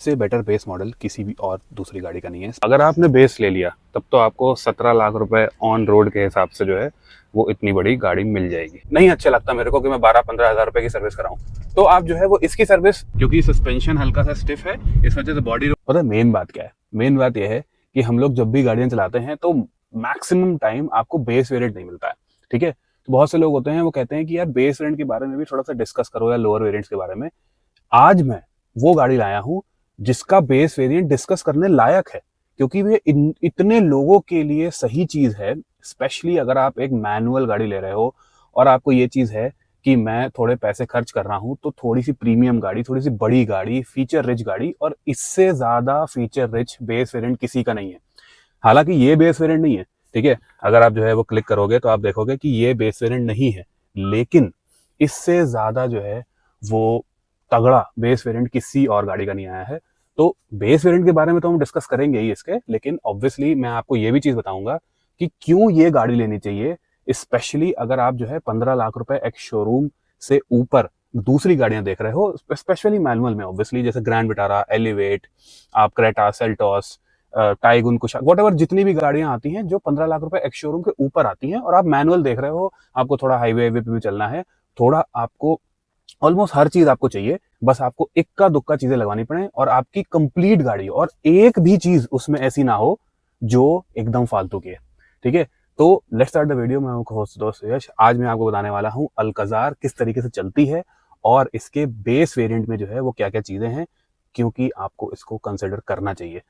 से better base model किसी भी और दूसरी गाड़ी का नहीं है। अगर आपने बेस ले लिया तब तो आपको 17 लाख रुपए ऑन रोड के हिसाब से जो है वो इतनी बड़ी गाड़ी मिल जाएगी। नहीं अच्छा लगता मेरे को कि मैं 12-15 हज़ार रुपए की सर्विस कराऊं, तो आप जो है वो इसकी सर्विस, क्योंकि सस्पेंशन हल्का सा स्टिफ है इस वजह से बॉडी। पता है मेन बात क्या है? मेन बात यह है कि हम लोग जब भी गाड़ियां चलाते हैं तो मैक्सिमम टाइम आपको बेस वेरिएंट नहीं मिलता है। ठीक है, तो बहुत से लोग होते हैं वो कहते हैं कि यार बेस वेरिएंट के बारे में भी थोड़ा सा डिस्कस करो या लोअर वेरिएंट्स के बारे में। आज मैं वो गाड़ी लाया हूं जिसका बेस वेरिएंट डिस्कस करने लायक है, क्योंकि वे इतने लोगों के लिए सही चीज है। स्पेशली अगर आप एक मैनुअल गाड़ी ले रहे हो और आपको ये चीज है कि मैं थोड़े पैसे खर्च कर रहा हूं, तो थोड़ी सी प्रीमियम गाड़ी, थोड़ी सी बड़ी गाड़ी, फीचर रिच गाड़ी, और इससे ज्यादा फीचर रिच बेस वेरिएंट किसी का नहीं है। हालांकि ये बेस वेरिएंट नहीं है, ठीक है, अगर आप जो है वो क्लिक करोगे तो आप देखोगे कि ये बेस वेरिएंट नहीं है, लेकिन इससे ज्यादा जो है वो तगड़ा बेस वेरिएंट किसी और गाड़ी का नहीं आया है। तो बेस वेरिएंट के बारे में तो हम डिस्कस करेंगे ही इसके, लेकिन ऑब्वियसली मैं आपको ये भी चीज बताऊंगा कि क्यों ये गाड़ी लेनी चाहिए, स्पेशली अगर आप जो है 15 लाख रुपए एक शोरूम से ऊपर दूसरी गाड़ियां देख रहे हो, स्पेशली मैनुअल में। ऑब्वियसली जैसे ग्रैंड विटारा, एलिवेट, आप क्रेटा, सेल्टॉस, टाइगुन, कुछ वॉट, जितनी भी गाड़ियां आती हैं जो 15 लाख रुपए एक शोरूम के ऊपर आती हैं, और आप मैनुअल देख रहे हो, आपको थोड़ा हाईवे पे भी चलना है, थोड़ा आपको ऑलमोस्ट हर चीज आपको चाहिए, बस आपको इक्का दुक्का चीजें लगवानी पड़े और आपकी कंप्लीट गाड़ी, और एक भी चीज उसमें ऐसी ना हो जो एकदम फालतू की है। ठीक है, तो लेट्स स्टार्ट द वीडियो। मैं हूं होस्ट दोस्त यश। आज मैं आपको बताने वाला हूं अल्कजार किस तरीके से चलती है और इसके बेस वेरिएंट में जो है वो क्या क्या चीजें हैं, क्योंकि आपको इसको कंसिडर करना चाहिए।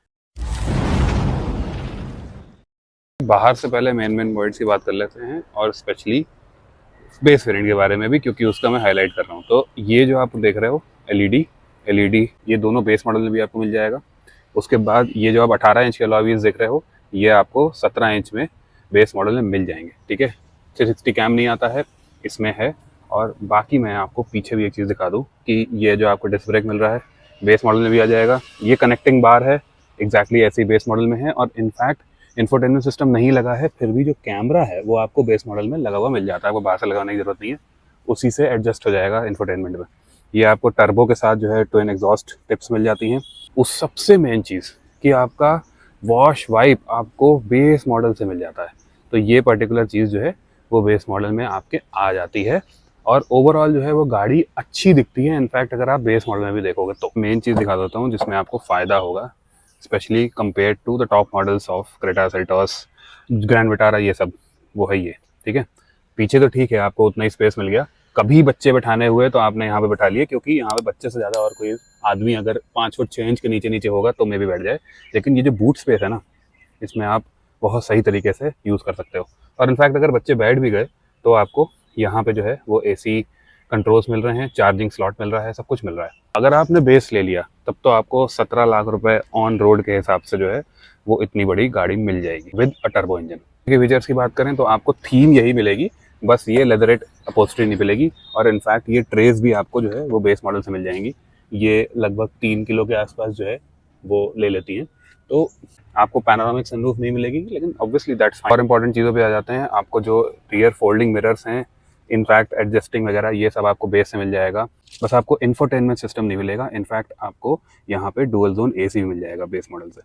बाहर से पहले मेन वर्ड्स की बात कर लेते हैं, और स्पेशली बेस वेरिएंट के बारे में भी, क्योंकि उसका मैं हाईलाइट कर रहा हूँ। तो ये जो आप देख रहे हो एलईडी, ये दोनों बेस मॉडल में भी आपको मिल जाएगा। उसके बाद ये जो आप 18 इंच के अलॉयज देख रहे हो, ये आपको 17 इंच में बेस मॉडल में मिल जाएंगे। ठीक है, 360 कैम नहीं आता है, इसमें है। और बाकी मैं आपको पीछे भी एक चीज़ दिखा दूँ कि ये जो आपको डिस्क ब्रेक मिल रहा है बेस मॉडल में भी आ जाएगा। ये कनेक्टिंग बार है, एग्जैक्टली ऐसे ही बेस मॉडल में है। और इनफैक्ट इंफोटेनमेंट सिस्टम नहीं लगा है, फिर भी जो कैमरा है वो आपको बेस मॉडल में लगा हुआ मिल जाता है, आपको बाहर से लगाने की जरूरत नहीं है, उसी से एडजस्ट हो जाएगा इंफोटेनमेंट में। ये आपको टर्बो के साथ जो है ट्विन एग्जॉस्ट टिप्स मिल जाती हैं। उस सबसे मेन चीज़ कि आपका वॉश वाइप आपको बेस मॉडल से मिल जाता है, तो ये पर्टिकुलर चीज़ जो है वो बेस मॉडल में आपके आ जाती है। और ओवरऑल जो है वो गाड़ी अच्छी दिखती है। इनफैक्ट अगर आप बेस मॉडल में भी देखोगे तो मेन चीज़ दिखा देता हूँ जिसमें आपको फ़ायदा होगा, specially compare to the top models of Creta, Seltos, Grand Vitara, ये सब वो है ये। ठीक है, पीछे तो ठीक है आपको उतना ही स्पेस मिल गया, कभी बच्चे बैठाने हुए तो आपने यहाँ पे बैठा लिए, क्योंकि यहाँ पे बच्चे से ज़्यादा और कोई आदमी अगर 5 फुट 6 इंच के नीचे होगा तो मे भी बैठ जाए। लेकिन ये जो बूट स्पेस है ना, इसमें आप बहुत सही तरीके से यूज़ कर सकते हो। और इनफैक्ट अगर बच्चे बैठ भी गए तो आपको यहाँ पे जो है वो एसी कंट्रोल्स मिल रहे हैं, चार्जिंग स्लॉट मिल रहा है, सब कुछ मिल रहा है। अगर आपने बेस ले लिया तब तो आपको 17 लाख रुपए ऑन रोड के हिसाब से जो है वो इतनी बड़ी गाड़ी मिल जाएगी विद अ टर्बो इंजन। के फीचर्स की बात करें तो आपको थीम यही मिलेगी, बस ये लेदरेट अपॉल्स्ट्री नहीं मिलेगी। और इनफैक्ट ये ट्रेस भी आपको जो है वो बेस मॉडल से मिल जाएंगी। ये लगभग 3 किलो के आसपास जो है वो ले लेती हैं। तो आपको पैनोरामिक सनरूफ नहीं मिलेगी, लेकिन ऑब्वियसली दैट्स फाइन। और इंपॉर्टेंट चीज़ों पे आ जाते हैं, आपको जो रियर फोल्डिंग मिरर्स हैं, इनफैक्ट एडजस्टिंग वगैरह, ये सब आपको बेस से मिल जाएगा। बस आपको इंफोटेनमेंट सिस्टम नहीं मिलेगा, इनफैक्ट आपको यहाँ पे डुअल जोन एसी भी मिल जाएगा बेस मॉडल से।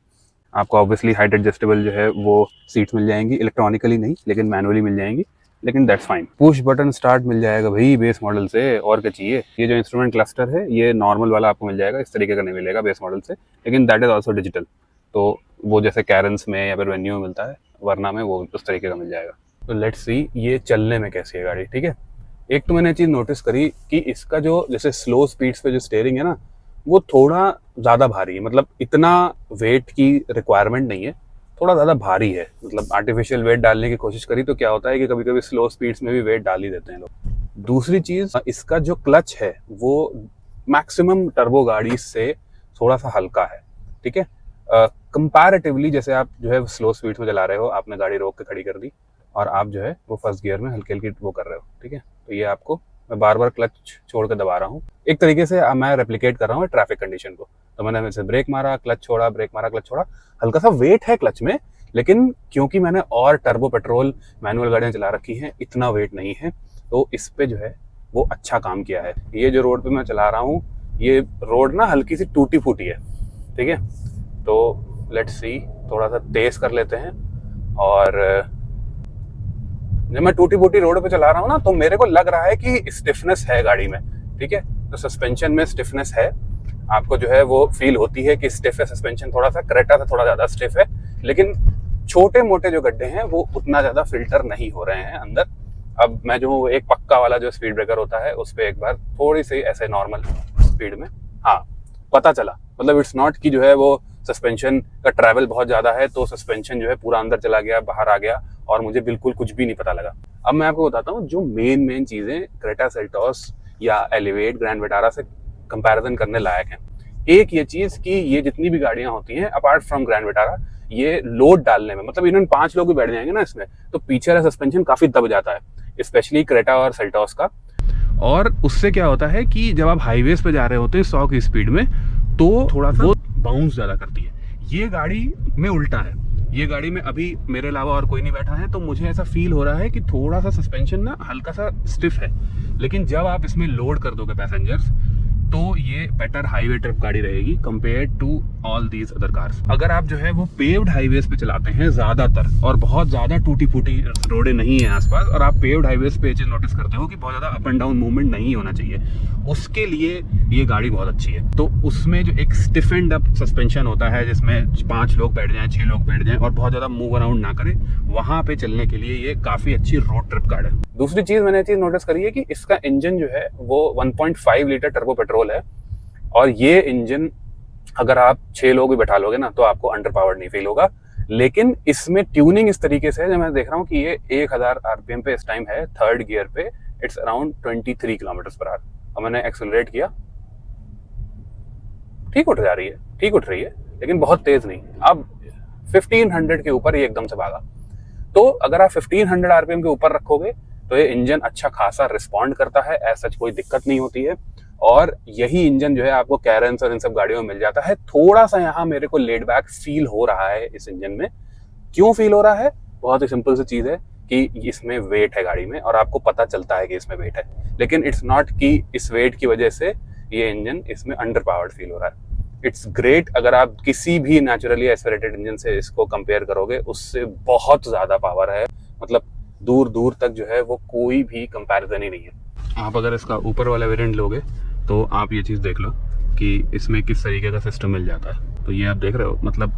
आपको ऑब्वियसली हाइट एडजस्टेबल जो है वो सीट्स मिल जाएंगी, इलेक्ट्रॉनिकली नहीं लेकिन मैनुअली मिल जाएंगी, लेकिन that's fine. Push button start मिल जाएगा भाई बेस मॉडल से, और क्या चाहिए। ये जो इंस्ट्रूमेंट क्लस्टर है ये नॉर्मल वाला आपको मिल जाएगा, इस तरीके का नहीं मिलेगा बेस मॉडल से, लेकिन दैट इज ऑल्सो डिजिटल। तो वो जैसे कैरेंस में या फिर वेन्यू में मिलता है, वरना में वो उस तरीके का मिल जाएगा। तो लेट्स सी ये चलने में कैसी है गाड़ी। ठीक है, एक तो मैंने चीज़ नोटिस करी कि इसका जो जैसे स्लो स्पीड्स पे जो स्टीयरिंग है ना, वो थोड़ा ज़्यादा भारी है। मतलब इतना वेट की रिक्वायरमेंट नहीं है, थोड़ा ज़्यादा भारी है। मतलब आर्टिफिशियल वेट डालने की कोशिश करी तो क्या होता है कि कभी कभी स्लो स्पीड्स में भी वेट डाल ही देते हैं लोग। दूसरी चीज़, इसका जो क्लच है वो मैक्सिमम टर्बो गाड़ी से थोड़ा सा हल्का है। ठीक है, कंपैरेटिवली जैसे आप जो है स्लो स्पीड में चला रहे हो, आपने गाड़ी रोक के खड़ी कर दी और आप जो है वो फर्स्ट गियर में हल्की हल्की वो कर रहे हो। ठीक है, तो ये आपको मैं बार बार क्लच छोड़ के दबा रहा हूँ, एक तरीके से मैं रेप्लिकेट कर रहा हूँ ट्रैफिक कंडीशन को। तो मैंने वैसे ब्रेक मारा, क्लच छोड़ा, ब्रेक मारा, क्लच छोड़ा, हल्का सा वेट है क्लच में, लेकिन क्योंकि मैंने और टर्बो पेट्रोल मैनुअल गाड़ियाँ चला रखी हैं, इतना वेट नहीं है, तो इस पे जो है वो अच्छा काम किया है। ये जो रोड पे मैं चला रहा हूँ, ये रोड ना हल्की सी टूटी फूटी है, ठीक है, तो लेट्स सी, थोड़ा सा तेज कर लेते हैं। और जब मैं टूटी फूटी रोड पे चला रहा हूँ ना, तो मेरे को लग रहा है कि स्टिफनेस है गाड़ी में। ठीक है, तो सस्पेंशन में स्टिफनेस है, आपको जो है वो फील होती है कि स्टिफ है सस्पेंशन, थोड़ा सा क्रेटा से थोड़ा ज़्यादा स्टिफ है, लेकिन छोटे मोटे जो गड्ढे हैं वो उतना ज़्यादा फिल्टर नहीं हो रहे हैं अंदर। अब मैं जो एक पक्का वाला जो स्पीड ब्रेकर होता है उस पर एक बार थोड़ी सी ऐसे नॉर्मल स्पीड में, हाँ पता चला, मतलब इट्स नॉट कि जो है वो सस्पेंशन का ट्रैवल बहुत ज़्यादा है तो सस्पेंशन जो है पूरा अंदर चला गया, बाहर आ गया और मुझे बिल्कुल कुछ भी नहीं पता लगा। अब मैं आपको बताता हूँ जो मेन चीज़ें क्रेटा सेल्टोस या एलिवेट ग्रैंड विटारा से कंपैरिजन करने लायक हैं। एक ये चीज़ कि ये जितनी भी गाड़ियाँ होती हैं अपार्ट फ्रॉम ग्रैंड विटारा, ये लोड डालने में, मतलब इन्होंने 5 लोग भी बैठ जाएंगे ना इसमें, तो पीछे वाला सस्पेंशन काफ़ी दब जाता है, स्पेशली क्रेटा और सेल्टोस का। और उससे क्या होता है कि जब आप हाईवेज पे जा रहे होते हैं 100 की स्पीड में, तो थोड़ा सा बाउंस ज़्यादा करती है। ये गाड़ी में उल्टा है, ये गाड़ी में अभी मेरे अलावा और कोई नहीं बैठा है, तो मुझे ऐसा फील हो रहा है कि थोड़ा सा सस्पेंशन ना हल्का सा स्टिफ है, लेकिन जब आप इसमें लोड कर दोगे पैसेंजर्स तो ये बेटर हाईवे ट्रिप गाड़ी रहेगी compare to all these other cars. अगर आप जो है वो पेव्ड हाईवेज पे चलाते हैं ज्यादातर, और बहुत ज्यादा टूटी फूटी रोडें नहीं है आसपास, और आप पेव्ड हाईवेज पे चीज नोटिस करते हो कि बहुत ज्यादा अप एंड डाउन मूवमेंट नहीं होना चाहिए, उसके लिए ये गाड़ी बहुत अच्छी है। तो उसमें जो एक स्टिफेंड अप सस्पेंशन होता है जिसमें 5 लोग बैठ जाएं, 6 लोग बैठ जाएं और बहुत ज्यादा मूव अराउंड ना करे, वहां पे चलने के लिए ये काफी अच्छी रोड ट्रिप कार है। दूसरी चीज मैंने चीज नोटिस करी है कि इसका इंजन जो है वो 1.5 लीटर टर्बो पेट्रोल है, और ये इंजन अगर आप 6 लोग भी बैठा लोगे ना तो आपको अंडर पावर्ड नहीं फील होगा। लेकिन इसमें ट्यूनिंग इस तरीके से है, जब मैं देख रहा हूँ कि ये 1000 आरपीएम पे इस टाइम है, थर्ड गियर पे it's around 23 kilometre per hour, और मैंने एक्सेलरेट किया, ठीक उठ जा रही है, ठीक उठ रही है, लेकिन बहुत तेज नहीं। अब 1500 के ऊपर ये एकदम से भागा, तो अगर आप 1500 आरपीएम के ऊपर रखोगे तो ये इंजन अच्छा खासा रिस्पॉन्ड करता है, ऐसा कोई दिक्कत नहीं होती है। और यही इंजन जो है आपको कैरेंस और इन सब गाड़ियों में मिल जाता है। थोड़ा सा यहाँ मेरे को लेड बैक फील हो रहा है इस इंजन में। क्यों फील हो रहा है? बहुत ही सिंपल सी चीज है कि इसमें वेट है गाड़ी में, और आपको पता चलता है कि इसमें वेट है, लेकिन इट्स नॉट कि इस वेट की वजह से ये इंजन इसमें अंडर पावर्ड फील हो रहा है। इट्स ग्रेट, अगर आप किसी भी नेचुरली एस्पिरेटेड इंजन से इसको कंपेयर करोगे उससे बहुत ज्यादा पावर है, मतलब दूर दूर तक जो है वो कोई भी कंपैरिजन ही नहीं है। आप अगर इसका ऊपर वाला वेरिएंट लोगे तो आप ये चीज़ देख लो कि इसमें किस तरीके का सिस्टम मिल जाता है। तो ये आप देख रहे हो, मतलब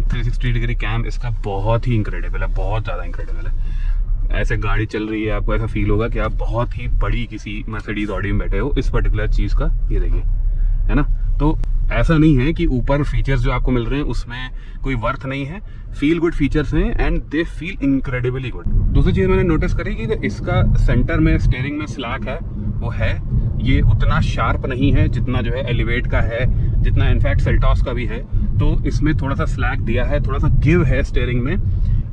360 डिग्री कैम इसका बहुत ही इंक्रेडिबल है, बहुत ज़्यादा इंक्रेडिबल है। ऐसे गाड़ी चल रही है, आपको ऐसा फील होगा कि आप बहुत ही बड़ी किसी मर्सिडीज ऑडी में बैठे हो इस पर्टिकुलर चीज़ का। ये देखिए, है ना। तो ऐसा नहीं है कि ऊपर फीचर्स जो आपको मिल रहे हैं उसमें कोई वर्थ नहीं है, फील गुड फीचर्स हैं and they feel incredibly good. दूसरी चीज़ मैंने नोटिस करी कि इसका सेंटर में स्टीयरिंग में स्लैक है वो है, ये उतना शार्प नहीं है जितना जो है एलिवेट का है, जितना इनफैक्ट सेल्टोस का भी है। तो इसमें थोड़ा सा स्लैक दिया है, थोड़ा सा गिव है स्टीयरिंग में।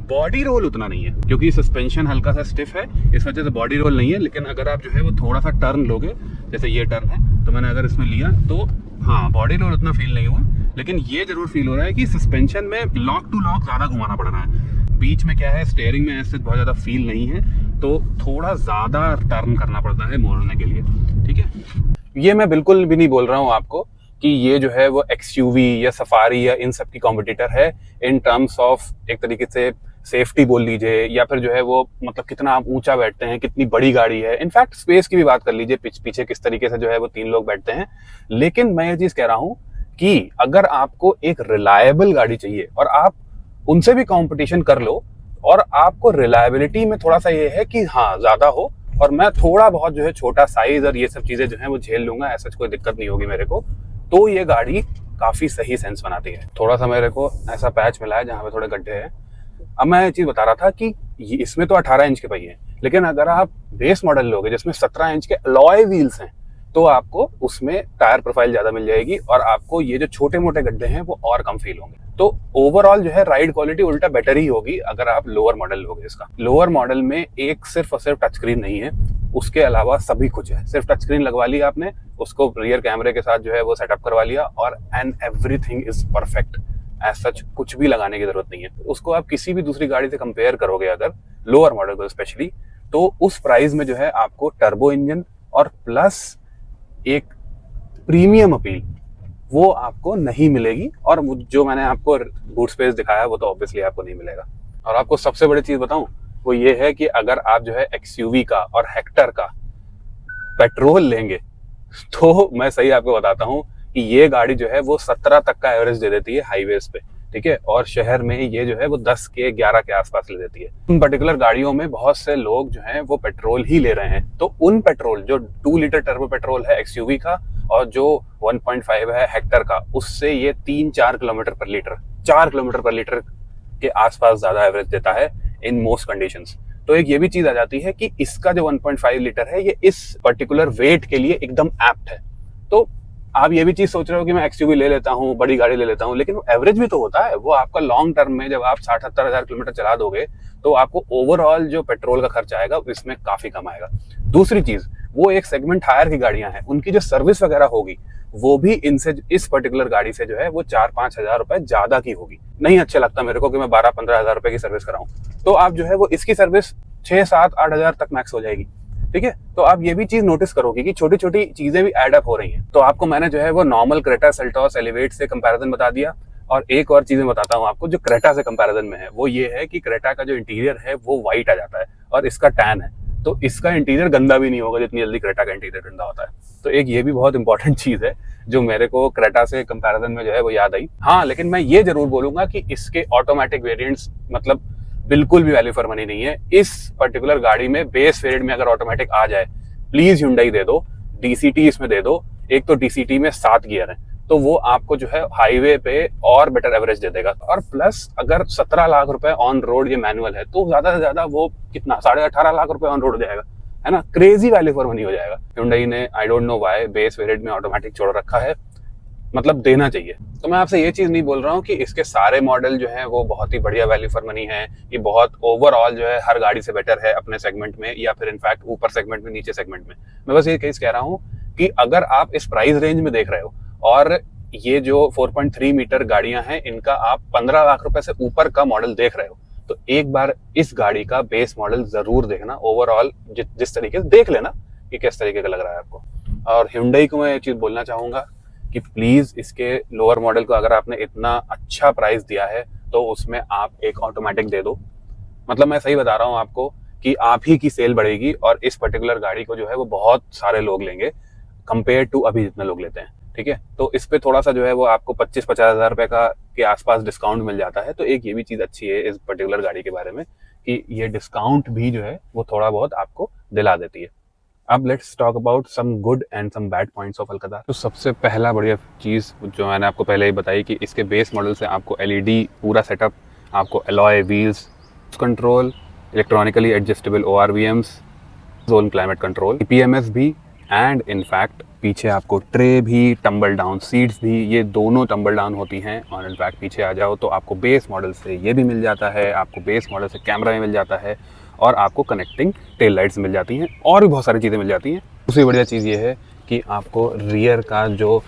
बॉडी रोल उतना नहीं है क्योंकि सस्पेंशन हल्का सा स्टिफ है, इस वजह से बॉडी रोल नहीं है। लेकिन अगर आप जो है वो थोड़ा सा टर्न लोगे, जैसे ये टर्न है तो मैंने अगर इसमें लिया तो हाँ बॉडी रोल उतना फील नहीं हुआ, लेकिन ये जरूर फील हो रहा है कि सस्पेंशन में लॉक टू लॉक ज़्यादा घुमाना पड़ रहा है। बीच में क्या है, स्टीयरिंग में ऐसे बहुत ज़्यादा फील नहीं है, तो थोड़ा ज़्यादा टर्न करना पड़ता है मोड़ने के लिए। ठीक है, ये मैं बिल्कुल भी नहीं बोल रहा हूँ आपको कि ये जो है वो एक्सयूवी या सफारी या इन सब की कॉम्पिटिटर है इन टर्म्स ऑफ एक तरीके से सेफ्टी बोल लीजिए, या फिर जो है वो मतलब कितना आप ऊंचा बैठते हैं, कितनी बड़ी गाड़ी है। इनफैक्ट स्पेस की भी बात कर लीजिए, पीछे किस तरीके से जो है वो 3 लोग बैठते हैं। लेकिन मैं ये चीज कह रहा हूँ कि अगर आपको एक रिलायबल गाड़ी चाहिए और आप उनसे भी कॉम्पिटिशन कर लो, और आपको रिलायबिलिटी में थोड़ा सा ये है कि हाँ ज्यादा हो और मैं थोड़ा बहुत जो है छोटा साइज और ये सब चीजें जो है वो झेल लूंगा, ऐसा कोई दिक्कत नहीं होगी मेरे को, तो ये गाड़ी काफी सही सेंस बनाती है। थोड़ा सा मेरे को ऐसा पैच मिला है जहाँ पे थोड़े गड्ढे हैं। अब मैं ये चीज बता रहा था कि इसमें तो 18 इंच के पहिए हैं, लेकिन अगर आप बेस मॉडल लोगे जिसमें 17 इंच के अलॉय व्हील्स हैं तो आपको उसमें टायर प्रोफाइल ज्यादा मिल जाएगी और आपको ये जो छोटे मोटे गड्ढे हैं वो और कम फील होंगे। तो ओवरऑल जो है राइड क्वालिटी उल्टा बेटर ही होगी अगर आप लोअर मॉडल लोगे। इसका लोअर मॉडल में एक सिर्फ और सिर्फ टच स्क्रीन नहीं है, उसके अलावा सभी कुछ है। सिर्फ टच स्क्रीन लगवा लिया आपने, उसको रियर कैमरे के साथ जो है वो सेटअप करवा लिया और and everything is perfect. As such कुछ भी लगाने की जरूरत नहीं है। उसको आप किसी भी दूसरी गाड़ी से कंपेयर करोगे अगर लोअर मॉडल को स्पेशली, तो उस प्राइस में जो है आपको टर्बो इंजन और प्लस एक प्रीमियम अपील वो आपको नहीं मिलेगी। और जो मैंने आपको बूट स्पेस दिखाया वो तो ऑब्वियसली आपको नहीं मिलेगा। और आपको सबसे बड़ी चीज बताऊं, वो ये है कि अगर आप जो है XUV का और हेक्टर का पेट्रोल लेंगे तो मैं सही आपको बताता हूँ कि ये गाड़ी जो है वो 17 तक का एवरेज दे देती है हाईवेज पे, ठीक है। और शहर में ये जो है वो 10 के 11 के आसपास ले देती है। उन पर्टिकुलर गाड़ियों में बहुत से लोग जो हैं वो पेट्रोल ही ले रहे हैं, तो उन पेट्रोल जो 2 लीटर टर्बो पेट्रोल है XUV का और जो 1.5 है हेक्टर का, उससे ये 3-4 किलोमीटर पर लीटर 4 किलोमीटर पर लीटर के आसपास ज्यादा एवरेज देता है इन मोस्ट कंडीशंस। तो एक ये भी चीज आ जाती है कि इसका जो 1.5 लीटर है ये इस पर्टिकुलर वेट के लिए एकदम एप्ट है। तो आप ये भी चीज सोच रहे हो कि मैं XUV ले लेता हूँ, बड़ी गाड़ी ले लेता हूँ, लेकिन एवरेज भी तो होता है। वो आपका लॉन्ग टर्म में जब आप 60-70 हजार किलोमीटर चला दोगे तो आपको ओवरऑल जो पेट्रोल का खर्च आएगा इसमें काफी कम आएगा। दूसरी चीज, वो एक सेगमेंट हायर की गाड़ियां हैं, उनकी जो सर्विस वगैरह होगी वो भी इनसे इस पर्टिकुलर गाड़ी से जो है वो 4-5 हजार रुपए ज्यादा की होगी। नहीं अच्छा लगता मेरे को कि मैं 12-15 हजार रुपए की सर्विस कराऊं, तो आप जो है वो इसकी सर्विस 6-7-8 हजार तक मैक्स हो जाएगी, ठीक है। तो आप ये भी चीज नोटिस करोगे कि छोटी छोटी चीजें भी एड अप हो रही हैं। तो आपको मैंने जो है वो नॉर्मल क्रेटा सेल्टॉस एलिवेट से कंपैरिजन बता दिया, और एक और चीजें बताता हूँ आपको जो क्रेटा से कंपैरिजन में है, वो ये है कि क्रेटा का जो इंटीरियर है वो व्हाइट आ जाता है और इसका टैन है, तो इसका इंटीरियर गंदा भी नहीं होगा जितनी जल्दी क्रेटा का इंटीरियर गंदा होता है। तो एक ये भी बहुत इंपॉर्टेंट चीज है जो मेरे को क्रेटा से कंपैरिजन में जो है वो याद आई। हाँ, लेकिन मैं ये जरूर बोलूंगा कि इसके ऑटोमेटिक वेरिएंट्स मतलब बिल्कुल भी वैल्यू फॉर मनी नहीं है। इस पर्टिकुलर गाड़ी में बेस वेरिएंट में अगर ऑटोमेटिक आ जाए, प्लीज Hyundai दे दो, DCT इसमें दे दो। एक तो DCT में 7 गियर है, तो वो आपको जो है हाईवे पे और बेटर एवरेज दे देगा। और प्लस अगर 17 लाख रुपए ऑन रोड ये मैनुअल है, तो ज्यादा से ज्यादा वो कितना 18.5 लाख रुपए ऑन रोड जाएगा, है ना। क्रेजी वैल्यू फॉर मनी हो जाएगा। Hyundai ने I don't know why base variant में ऑटोमेटिक छोड़ रखा है, मतलब देना चाहिए। तो मैं आपसे ये चीज नहीं बोल रहा हूँ कि इसके सारे मॉडल जो हैं वो बहुत ही बढ़िया वैल्यू फॉर मनी है, ये बहुत ओवरऑल जो है हर गाड़ी से बेटर है अपने सेगमेंट में, या फिर इनफैक्ट ऊपर सेगमेंट में नीचे सेगमेंट में। मैं बस ये केस कह रहा हूँ कि अगर आप इस प्राइस रेंज में देख रहे हो और ये जो 4.3 मीटर गाड़ियां हैं इनका आप 15 लाख रुपए से ऊपर का मॉडल देख रहे हो, तो एक बार इस गाड़ी का बेस मॉडल जरूर देखना। ओवरऑल जिस तरीके से देख लेना कि किस तरीके का लग रहा है आपको। और Hyundai को मैं ये चीज बोलना चाहूंगा कि प्लीज इसके लोअर मॉडल को अगर आपने इतना अच्छा प्राइस दिया है तो उसमें आप एक ऑटोमेटिक दे दो। मतलब मैं सही बता रहा हूँ आपको कि आप ही की सेल बढ़ेगी और इस पर्टिकुलर गाड़ी को जो है वो बहुत सारे लोग लेंगे कंपेयर टू अभी जितने लोग लेते हैं, ठीक है। तो इस पे थोड़ा सा जो है वो आपको 25-50 हजार रुपए का के आसपास डिस्काउंट मिल जाता है। तो एक ये भी चीज अच्छी है इस पर्टिकुलर गाड़ी के बारे में कि ये डिस्काउंट भी जो है वो थोड़ा बहुत आपको दिला देती है। अब let's talk about some good and some bad points of अल्कदार। तो सबसे पहला बढ़िया चीज़ जो मैंने आपको पहले ही बताई कि इसके बेस मॉडल से आपको LED पूरा सेटअप, आपको alloy wheels, control, electronically adjustable ORVMs, zone climate control, PMS भी, एंड इनफैक्ट पीछे आपको ट्रे भी, टम्बल डाउन सीट्स भी, ये दोनों टम्बल डाउन होती हैं। और इनफैक्ट पीछे आ जाओ तो आपको बेस मॉडल से ये भी मिल जाता है, आपको बेस मॉडल से कैमरा भी मिल जाता है, और आपको कनेक्टिंग टेल लाइट्स मिल जाती हैं, और भी बहुत सारी चीज़ें मिल जाती हैं। दूसरी बढ़िया चीज़ ये है कि आपको रियर का जो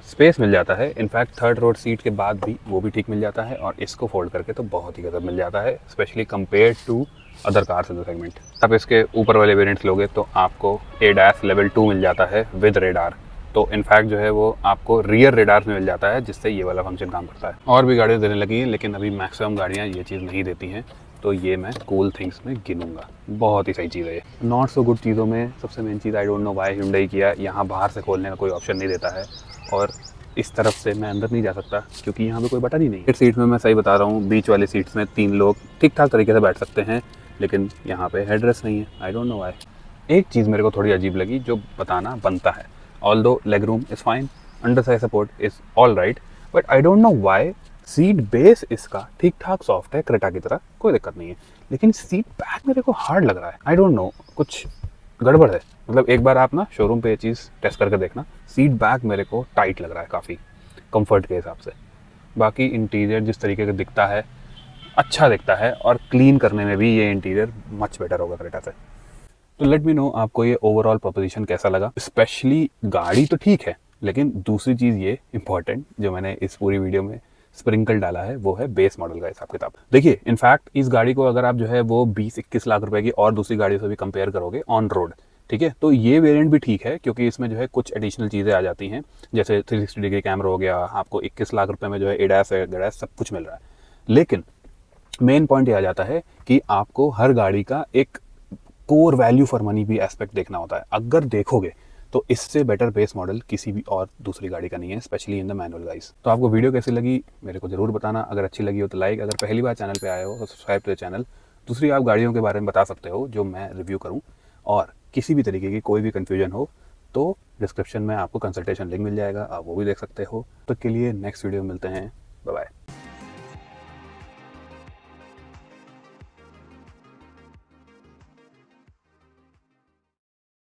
स्पेस मिल जाता है, इनफैक्ट थर्ड रोड सीट के बाद भी वो भी ठीक मिल जाता है, और इसको फोल्ड करके तो बहुत ही गजब मिल जाता है, specially compare to other cars in the segment. अब इसके ऊपर वाले वेरिएंट्स लोगे तो आपको ADAS लेवल 2 मिल जाता है विद रेडार। तो इनफैक्ट जो है वो आपको रियर रेडार में मिल जाता है, जिससे ये वाला फंक्शन काम करता है। और भी गाड़ियाँ देने लगी हैं, लेकिन अभी मैक्सिमम गाड़ियाँ ये चीज़ नहीं देती हैं, तो ये मैं कूल थिंग्स में गिनूंगा। बहुत ही सही चीज़ है ये। नॉट सो गुड चीज़ों में सबसे main cheese, I don't know why Hyundai किया, यहाँ बाहर से खोलने का कोई ऑप्शन नहीं देता है, और इस तरफ से मैं अंदर नहीं जा सकता क्योंकि यहाँ पे कोई बटन ही नहीं है। इस सीट में मैं सही बता रहा हूँ, बीच वाली सीट्स में 3 लोग ठीक ठाक तरीके से बैठ सकते हैं, लेकिन यहाँ पे हेडरेस्ट नहीं है। I don't know why. एक चीज़ मेरे को थोड़ी अजीब लगी जो बताना बनता है, although leg room is fine, under side support is all right, but I don't know why seat base इसका ठीक ठाक सॉफ्ट है क्रेटा की तरह, कोई दिक्कत नहीं है, लेकिन सीट बैक मेरे को हार्ड लग रहा है। आई डोंट नो, कुछ गड़बड़ है। मतलब एक बार आप ना शोरूम पे ये चीज़ टेस्ट करके देखना, सीट बैक मेरे को टाइट लग रहा है काफ़ी कंफर्ट के हिसाब से। बाकी इंटीरियर जिस तरीके का दिखता है अच्छा दिखता है, और क्लीन करने में भी ये इंटीरियर मच बेटर होगा क्रेटा से। तो लेट मी नो आपको ये ओवरऑल प्रोपोजिशन कैसा लगा। स्पेशली गाड़ी तो ठीक है, लेकिन दूसरी चीज़ ये इंपॉर्टेंट जो मैंने इस पूरी वीडियो में स्प्रिंकल डाला है वो है बेस मॉडल का हिसाब किताब। देखिए इनफैक्ट इस गाड़ी को अगर आप जो है वो 20-21 लाख रुपए की और दूसरी गाड़ी से भी कंपेयर करोगे ऑन रोड, ठीक है। तो ये वेरिएंट भी ठीक है क्योंकि इसमें जो है कुछ एडिशनल चीज़ें आ जाती हैं, जैसे 360 डिग्री कैमरा हो गया, आपको 21 लाख रुपए में जो है एडास है, गडास सब कुछ मिल रहा है। लेकिन मेन पॉइंट ये आ जाता है कि आपको हर गाड़ी का एक कोर वैल्यू फॉर मनी भी एस्पेक्ट देखना होता है। अगर देखोगे तो इससे बेटर बेस मॉडल किसी भी और दूसरी गाड़ी का नहीं है, specially in the manual guys. तो आपको वीडियो कैसी लगी मेरे को ज़रूर बताना। अगर अच्छी लगी हो तो लाइक, अगर पहली बार चैनल पे आए हो तो सब्सक्राइब टू द चैनल। दूसरी, आप गाड़ियों के बारे में बता सकते हो जो मैं रिव्यू करूँ, और किसी भी तरीके की कोई भी कन्फ्यूजन हो तो डिस्क्रिप्शन में आपको कंसल्टेशन लिंक मिल जाएगा, आप वो भी देख सकते हो। तो के लिए नेक्स्ट वीडियो में मिलते हैं। Bye bye.